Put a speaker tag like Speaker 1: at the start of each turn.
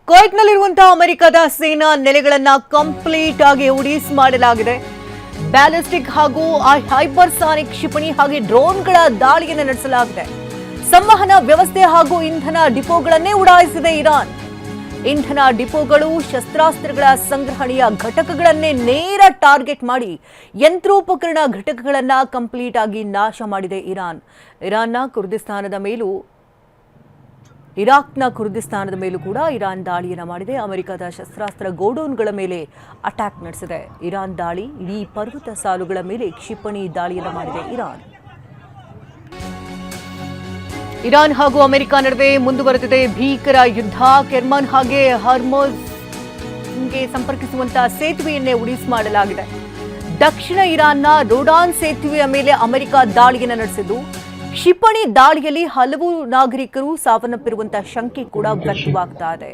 Speaker 1: ಕುವೈಟ್ನಲ್ಲಿರುವಂತಹ ಅಮೆರಿಕದ ಸೇನಾ ನೆಲೆಗಳನ್ನ ಕಂಪ್ಲೀಟ್ ಆಗಿ ಉಡೀಸ್ ಮಾಡಲಾಗಿದೆ. ಬ್ಯಾಲಿಸ್ಟಿಕ್ ಹಾಗೂ ಹೈಪರ್ಸಾನಿಕ್ ಕ್ಷಿಪಣಿ ಹಾಗೆ ಡ್ರೋನ್ಗಳ ದಾಳಿಯನ್ನು ನಡೆಸಲಾಗಿದೆ. ಸಂವಹನ ವ್ಯವಸ್ಥೆ ಹಾಗೂ ಇಂಧನ ಡಿಪೋಗಳನ್ನೇ ಉಡಾಯಿಸಿದೆ ಇರಾನ್. ಇಂಧನ ಡಿಪೋಗಳು, ಶಸ್ತ್ರಾಸ್ತ್ರಗಳ ಸಂಗ್ರಹಣೆಯ ಘಟಕಗಳನ್ನೇ ನೇರ ಟಾರ್ಗೆಟ್ ಮಾಡಿ ಯಂತ್ರೋಪಕರಣ ಘಟಕಗಳನ್ನ ಕಂಪ್ಲೀಟ್ ಆಗಿ ನಾಶ ಮಾಡಿದೆ ಇರಾನ್. ಇರಾಕ್ನ ಕುರ್ದಿಸ್ತಾನದ ಮೇಲೂ ಕೂಡ ಇರಾನ್ ದಾಳಿಯನ್ನು ಮಾಡಿದೆ. ಅಮೆರಿಕದ ಶಸ್ತ್ರಾಸ್ತ್ರ ಗೋಡೌನ್ಗಳ ಮೇಲೆ ಅಟ್ಯಾಕ್ ನಡೆಸಿದೆ. ಇರಾನ್ ದಾಳಿ ಇಡೀ ಪರ್ವತ ಸಾಲುಗಳ ಮೇಲೆ ಕ್ಷಿಪಣಿ ದಾಳಿಯನ್ನು ಮಾಡಿದೆ ಇರಾನ್ ಹಾಗೂ ಅಮೆರಿಕ ನಡುವೆ ಮುಂದುವರೆದಿದೆ ಭೀಕರ ಯುದ್ಧ. ಕೆರ್ಮನ್ ಹಾಗೆ ಹರ್ಮೋಜ್ಗೆ ಸಂಪರ್ಕಿಸುವಂತಹ ಸೇತುವೆಯನ್ನೇ ಉಡೀಸ್ ಮಾಡಲಾಗಿದೆ. ದಕ್ಷಿಣ ಇರಾನ್ನ ರೋಡಾನ್ ಸೇತುವೆಯ ಮೇಲೆ ಅಮೆರಿಕ ದಾಳಿಯನ್ನು ನಡೆಸಿದ್ದು, ಕ್ಷಿಪಣಿ ದಾಳಿಯಲ್ಲಿ ಹಲವು ನಾಗರಿಕರು ಸಾವನ್ನಪ್ಪಿರುವಂತಹ ಶಂಕೆ ಕೂಡ ವ್ಯಕ್ತವಾಗ್ತಾ ಇದೆ.